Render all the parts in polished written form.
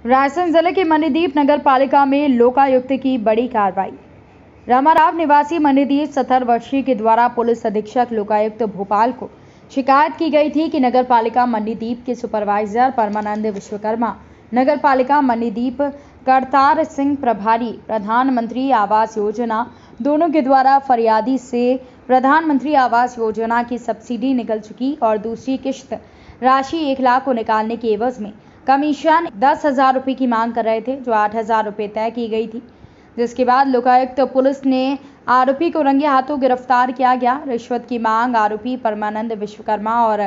रायसेन जिले के मणिदीप नगर पालिका में लोकायुक्त की बड़ी कार्रवाई। रामाराव निवासी मणिदीप 70 वर्षीय के द्वारा पुलिस अधीक्षक लोकायुक्त भोपाल को शिकायत की गई थी कि नगर पालिका मणिदीप के सुपरवाइजर परमानंद विश्वकर्मा, नगर पालिका मणिदीप करतार सिंह प्रभारी प्रधानमंत्री आवास योजना दोनों के द्वारा फरियादी से प्रधानमंत्री आवास योजना की सब्सिडी निकल चुकी और दूसरी किश्त राशि 1 लाख को निकालने के एवज में कमीशन 10,000 रुपये की मांग कर रहे थे, जो 8,000 रुपये तय की गई थी। जिसके बाद लोकायुक्त पुलिस ने आरोपी को रंगे हाथों गिरफ्तार किया गया। रिश्वत की मांग आरोपी परमानंद विश्वकर्मा और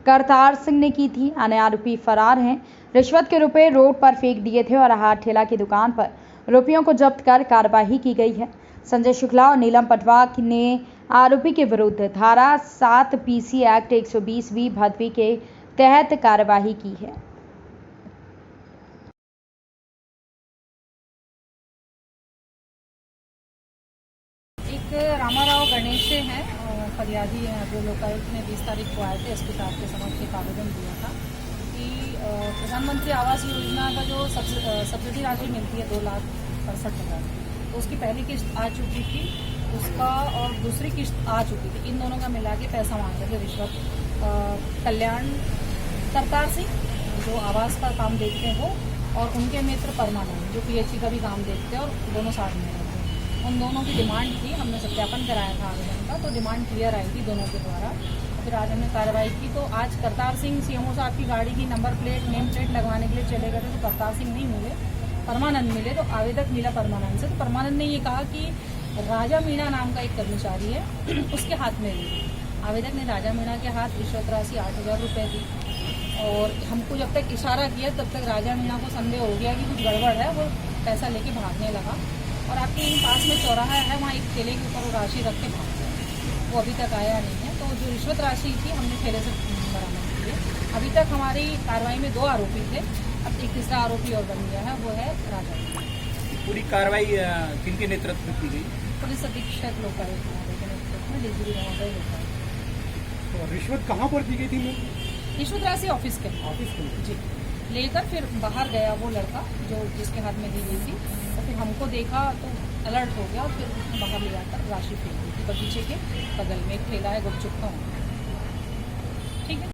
करतार सिंह ने की थी। अन्य आरोपी फरार हैं। रिश्वत के रुपए रोड पर फेंक दिए थे और हाथ ठेला की दुकान पर रुपयों को जब्त कर कार्रवाई की गई है। संजय शुक्ला और नीलम पटवा ने आरोपी के विरुद्ध धारा 7 पीसी एक्ट 120 भदवी के तहत कार्रवाई की है। एक रामाराव गणेश से हैं, फरियादी हैं, जो लोकायुक्त ने 20 तारीख को आए थे। एसपी साहब के समक्ष एक आवेदन दिया था कि प्रधानमंत्री आवास योजना का जो सब्सिडी राशि मिलती है 2,65,000, तो उसकी पहली किस्त आ चुकी थी, उसका और दूसरी किस्त आ चुकी थी। इन दोनों का मिला के पैसा मांग रहे थे रिश्वत। कल्याण करतार सिंह जो आवास का काम देखते हैं वो, और उनके मित्र परमानंद जो पीएचई का भी काम देखते हैं, और दोनों साथ में रहते हैं। उन दोनों की डिमांड थी, हमने सत्यापन कराया था आवेदन का, तो डिमांड क्लियर आई थी दोनों के द्वारा। फिर आज हमने कार्रवाई की, तो आज करतार सिंह सीएमओ साहब की गाड़ी की नंबर प्लेट नेम प्लेट लगवाने के लिए चले गए थे, तो करतार सिंह नहीं मिले, परमानंद मिले। तो आवेदक मिला परमानंद से, तो परमानंद ने ये कहा कि राजा मीणा नाम का एक कर्मचारी है, उसके हाथ में दी। आवेदक ने राजा मीणा के हाथ रिश्वत राशि 8,000 रुपये दी, और हमको जब तक इशारा किया तब तक राजा मीणा को संदेह हो गया कि कुछ गड़बड़ है। वो पैसा लेके भागने लगा, और आपके पास में चौराहा है, वहाँ एक ठेले के ऊपर वो राशि रख के भाग गया। वो अभी तक आया नहीं है। तो जो रिश्वत राशि थी हमने ठेले से बरामद की है। अभी तक हमारी कार्रवाई में 2 आरोपी थे, अब एक तीसरा आरोपी और बन गया है, वो है राजा। पूरी कार्रवाई किनके नेतृत्व में की गई? पुलिस अधीक्षक लोकायुक्त के नेतृत्व में डीजीपी महोदय लोकायुक्त। तो रिश्वत कहाँ पर दी गई थी? रिश्वत राशि ऑफिस के जी लेकर फिर बाहर गया वो लड़का जो जिसके हाथ में दी गई थी, और फिर हमको देखा तो अलर्ट हो गया, और फिर उसने बाहर ले जाकर राशि फेंक दी थी बगीचे के बगल में। एक ठेला है गुपचुप का, ठीक है।